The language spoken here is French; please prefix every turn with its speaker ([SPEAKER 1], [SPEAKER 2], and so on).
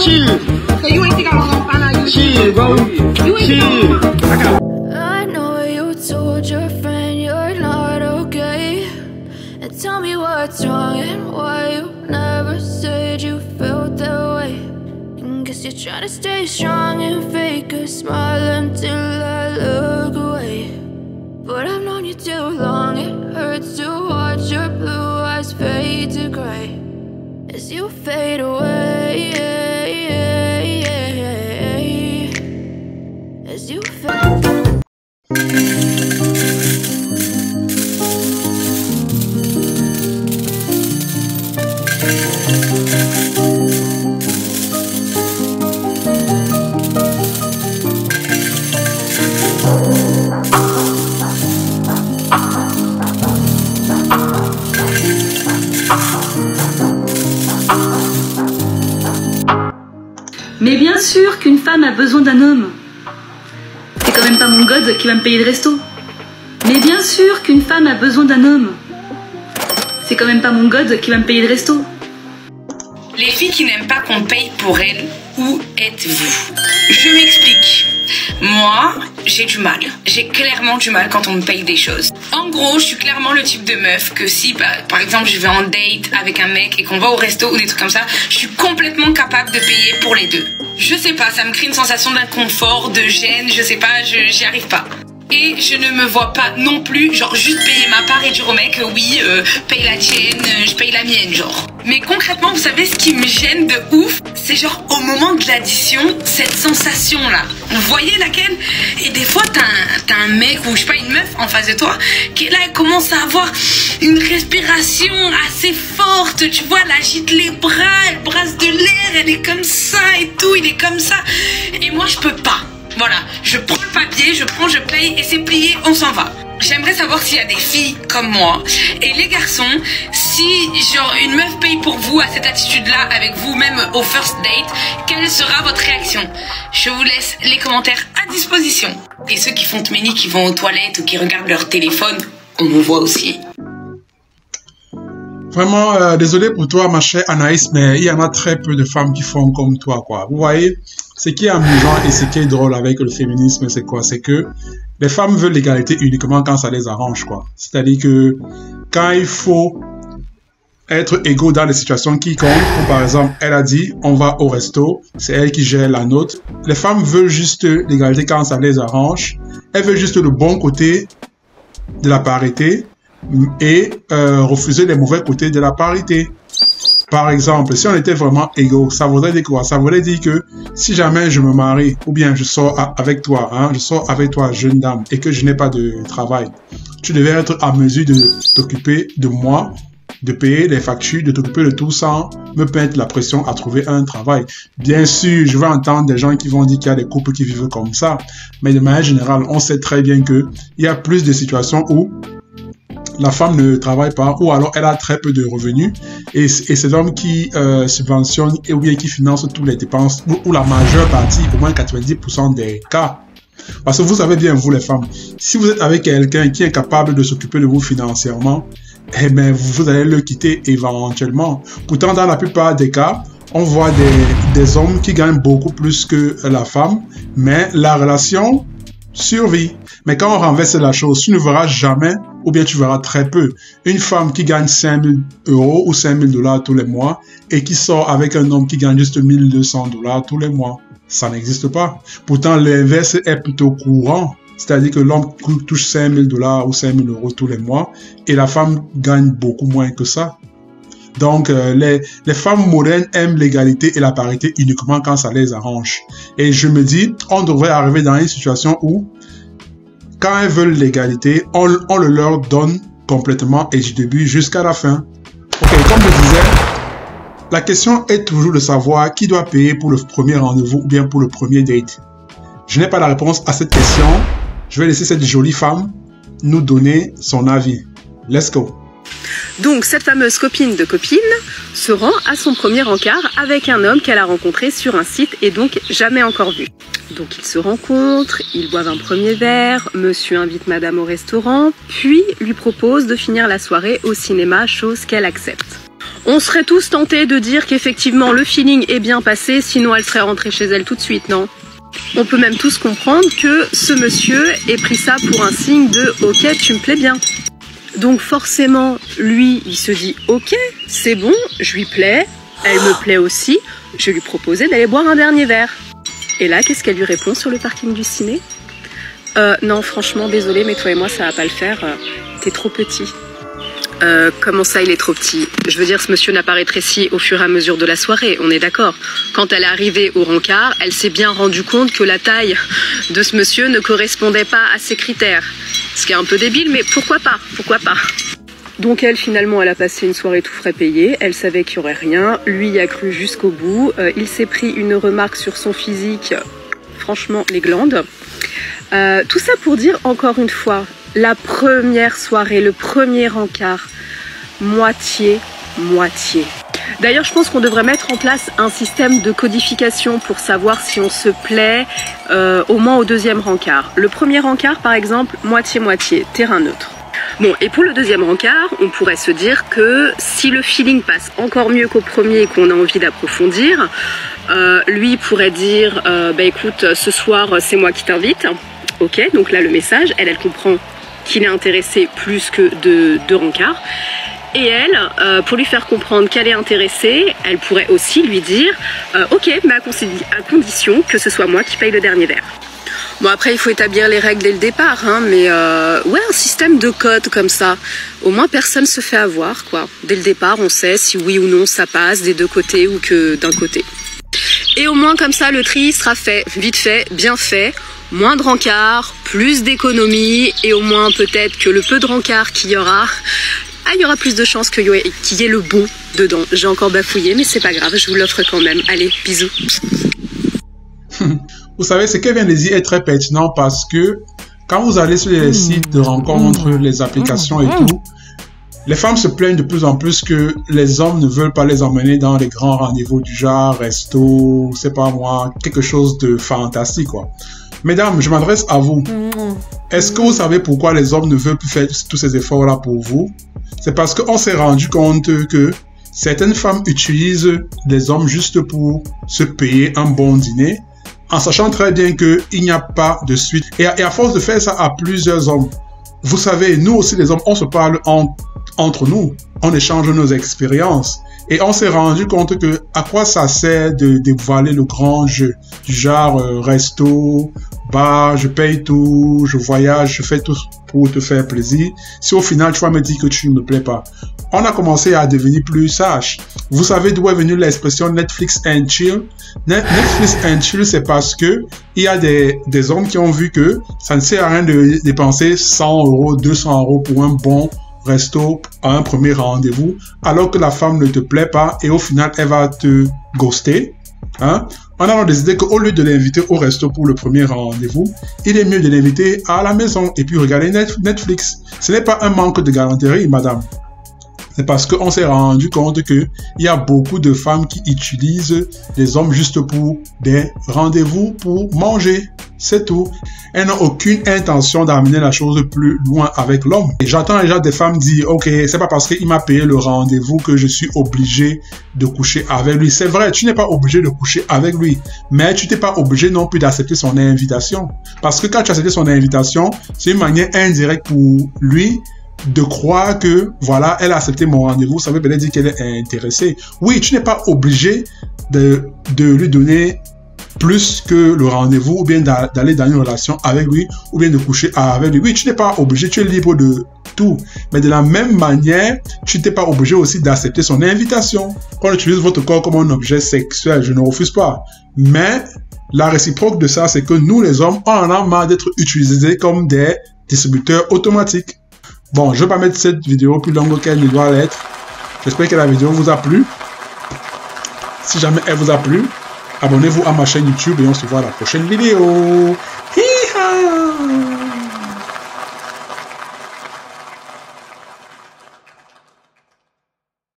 [SPEAKER 1] chill.
[SPEAKER 2] So you ain't think I'm gonna find out you
[SPEAKER 1] Chill, bro.
[SPEAKER 2] You ain't
[SPEAKER 1] Chill.
[SPEAKER 3] I know you told your friend you're not okay, and tell me what's wrong and why you never said you felt that way. And guess you're trying to stay strong and fake a smile until I look away. But I've known you too long, it hurts to watch your blue eyes fade to gray as you fade away, as you fade.
[SPEAKER 4] Mais bien sûr qu'une femme a besoin d'un homme. C'est quand même pas mon god qui va me payer le resto. Mais bien sûr qu'une femme a besoin d'un homme. C'est quand même pas mon god qui va me payer le resto.
[SPEAKER 5] Les filles qui n'aiment pas qu'on paye pour elles, où êtes-vous? Je m'explique. Moi, j'ai du mal. J'ai clairement du mal quand on me paye des choses. En gros, je suis clairement le type de meuf que si, par exemple, je vais en date avec un mec et qu'on va au resto ou des trucs comme ça, je suis complètement capable de payer pour les deux. Je sais pas, ça me crée une sensation d'inconfort, de gêne, je sais pas, j'y arrive pas. Et je ne me vois pas non plus, genre, juste payer ma part et dire au mec, oui, paye la tienne, je paye la mienne, genre. Mais concrètement, vous savez, ce qui me gêne de ouf, c'est genre, au moment de l'addition, cette sensation-là. Vous voyez laquelle? Et des fois, t'as un mec ou, je sais pas, une meuf en face de toi, qui est là, elle commence à avoir une respiration assez forte, tu vois, elle agite les bras, elle brasse de l'air, elle est comme ça et tout, il est comme ça. Et moi, je peux pas. Voilà, je prends le papier, je paye et c'est plié, on s'en va. J'aimerais savoir s'il y a des filles comme moi et les garçons, si genre une meuf paye pour vous à cette attitude-là avec vous, même au first date, quelle sera votre réaction? Je vous laisse les commentaires à disposition. Et ceux qui font tménie, qui vont aux toilettes ou qui regardent leur téléphone, on vous voit aussi.
[SPEAKER 6] Vraiment, désolé pour toi, ma chère Anaïs, mais il y en a très peu de femmes qui font comme toi, quoi. Vous voyez, ce qui est amusant et ce qui est drôle avec le féminisme, c'est quoi? C'est que les femmes veulent l'égalité uniquement quand ça les arrange, quoi. C'est-à-dire que quand il faut être égaux dans les situations qui comptent, ou par exemple, elle a dit, on va au resto, c'est elle qui gère la note. Les femmes veulent juste l'égalité quand ça les arrange. Elles veulent juste le bon côté de la parité et refuser les mauvais côtés de la parité. Par exemple, si on était vraiment égaux, ça voudrait dire quoi? Ça voudrait dire que si jamais je me marie ou bien je sors avec toi, je sors avec toi, jeune dame, et que je n'ai pas de travail, tu devais être à mesure de t'occuper de moi, de payer les factures, de t'occuper de tout sans me mettre la pression à trouver un travail. Bien sûr, je vais entendre des gens qui vont dire qu'il y a des couples qui vivent comme ça, mais de manière générale, on sait très bien qu'il y a plus de situations où la femme ne travaille pas ou alors elle a très peu de revenus et c'est l'homme qui subventionne ou bien qui finance toutes les dépenses ou la majeure partie, au moins 90% des cas. Parce que vous savez bien, vous les femmes, si vous êtes avec quelqu'un qui est capable de s'occuper de vous financièrement, eh bien vous allez le quitter éventuellement. Pourtant, dans la plupart des cas, on voit des hommes qui gagnent beaucoup plus que la femme, mais la relation survit. Mais quand on renverse la chose, tu ne verras jamais, ou bien tu verras très peu, une femme qui gagne 5 000 € ou 5 000 $ tous les mois et qui sort avec un homme qui gagne juste 1 200 $ tous les mois. Ça n'existe pas. Pourtant, l'inverse est plutôt courant. C'est-à-dire que l'homme touche 5 000 $ ou 5 000 € tous les mois et la femme gagne beaucoup moins que ça. Donc, les femmes modernes aiment l'égalité et la parité uniquement quand ça les arrange. Et je me dis, on devrait arriver dans une situation où, quand elles veulent l'égalité, on le leur donne complètement et du début jusqu'à la fin. Ok, comme je disais, la question est toujours de savoir qui doit payer pour le premier rendez-vous ou bien pour le premier date. Je n'ai pas la réponse à cette question. Je vais laisser cette jolie femme nous donner son avis. Let's go.
[SPEAKER 7] Donc cette fameuse copine de copine se rend à son premier encart avec un homme qu'elle a rencontré sur un site et donc jamais encore vu. Donc ils se rencontrent, ils boivent un premier verre, monsieur invite madame au restaurant, puis lui propose de finir la soirée au cinéma, chose qu'elle accepte. On serait tous tentés de dire qu'effectivement le feeling est bien passé, sinon elle serait rentrée chez elle tout de suite, non? On peut même tous comprendre que ce monsieur ait pris ça pour un signe de « ok, tu me plais bien ». Donc forcément, lui, il se dit « ok, c'est bon, je lui plais, elle me plaît aussi, je lui proposais d'aller boire un dernier verre ». Et là, qu'est-ce qu'elle lui répond sur le parking du ciné? Non, franchement, désolé, mais toi et moi, ça va pas le faire, t'es trop petit. Comment ça, il est trop petit? Je veux dire, ce monsieur n'a pas rétréci au fur et à mesure de la soirée, on est d'accord. Quand elle est arrivée au rencard, elle s'est bien rendue compte que la taille de ce monsieur ne correspondait pas à ses critères. Ce qui est un peu débile, mais pourquoi pas? Pourquoi pas? Donc elle, finalement, elle a passé une soirée tout frais payée, elle savait qu'il n'y aurait rien, lui y a cru jusqu'au bout, il s'est pris une remarque sur son physique, franchement, les glandes. Tout ça pour dire, encore une fois, la première soirée, le premier encart, moitié-moitié. D'ailleurs, je pense qu'on devrait mettre en place un système de codification pour savoir si on se plaît au moins au deuxième rencard. Le premier encart, par exemple, moitié-moitié, terrain neutre. Bon, et pour le deuxième rencard, on pourrait se dire que si le feeling passe encore mieux qu'au premier et qu'on a envie d'approfondir, lui pourrait dire bah écoute, ce soir c'est moi qui t'invite. Ok, donc là le message, elle comprend qu'il est intéressé plus que de deux rencards. Et elle, pour lui faire comprendre qu'elle est intéressée, elle pourrait aussi lui dire ok, mais à condition que ce soit moi qui paye le dernier verre. Bon, après, il faut établir les règles dès le départ, hein, mais ouais, un système de code comme ça. Au moins, personne se fait avoir, quoi. Dès le départ, on sait si oui ou non ça passe des deux côtés ou que d'un côté. Et au moins, comme ça, le tri sera fait, vite fait, bien fait. Moins de rencard, plus d'économie, et au moins, peut-être que le peu de rencard qu'il y aura, il y aura plus de chances qu'il y ait le bon dedans. J'ai encore bafouillé, mais c'est pas grave, je vous l'offre quand même. Allez, bisous.
[SPEAKER 6] Vous savez, ce qu'elle vient de dire est très pertinent parce que quand vous allez sur les sites de rencontres, les applications et tout, les femmes se plaignent de plus en plus que les hommes ne veulent pas les emmener dans les grands rendez-vous du genre resto, c'est pas moi, quelque chose de fantastique, quoi. Mesdames, je m'adresse à vous. Est-ce que vous savez pourquoi les hommes ne veulent plus faire tous ces efforts-là pour vous? C'est parce qu'on s'est rendu compte que certaines femmes utilisent des hommes juste pour se payer un bon dîner, en sachant très bien qu'il n'y a pas de suite. Et à force de faire ça à plusieurs hommes, vous savez, nous aussi les hommes, on se parle entre nous, on échange nos expériences. Et on s'est rendu compte que à quoi ça sert de dévoiler le grand jeu, du genre resto, bar, je paye tout, je voyage, je fais tout pour te faire plaisir, si au final tu vas me dire que tu ne me plais pas. On a commencé à devenir plus sage. Vous savez d'où est venue l'expression Netflix and chill? Netflix and chill, c'est parce que il y a des hommes qui ont vu que ça ne sert à rien de dépenser 100 €, 200 € pour un bon resto à un premier rendez-vous, alors que la femme ne te plaît pas et au final elle va te ghoster. Hein? On a décidé qu'au lieu de l'inviter au resto pour le premier rendez-vous, il est mieux de l'inviter à la maison et puis regarder Netflix. Ce n'est pas un manque de galanterie, madame. C'est parce qu'on s'est rendu compte qu'il y a beaucoup de femmes qui utilisent les hommes juste pour des rendez-vous, pour manger. C'est tout. Elles n'ont aucune intention d'amener la chose plus loin avec l'homme. Et j'entends déjà des femmes dire, ok, c'est pas parce qu'il m'a payé le rendez-vous que je suis obligé de coucher avec lui. C'est vrai, tu n'es pas obligé de coucher avec lui. Mais tu n'es pas obligé non plus d'accepter son invitation. Parce que quand tu acceptes son invitation, c'est une manière indirecte pour lui de croire que, voilà, elle a accepté mon rendez-vous, ça veut peut-être dire qu'elle est intéressée. Oui, tu n'es pas obligé de lui donner plus que le rendez-vous, ou bien d'aller dans une relation avec lui, ou bien de coucher avec lui. Oui, tu n'es pas obligé, tu es libre de tout. Mais de la même manière, tu n'es pas obligé aussi d'accepter son invitation. Quand on utilise votre corps comme un objet sexuel, je ne refuse pas. Mais la réciproque de ça, c'est que nous, les hommes, on en a marre d'être utilisés comme des distributeurs automatiques. Bon, je ne vais pas mettre cette vidéo plus longue qu'elle ne doit l'être. J'espère que la vidéo vous a plu. Si jamais elle vous a plu, abonnez-vous à ma chaîne YouTube et on se voit à la prochaine vidéo.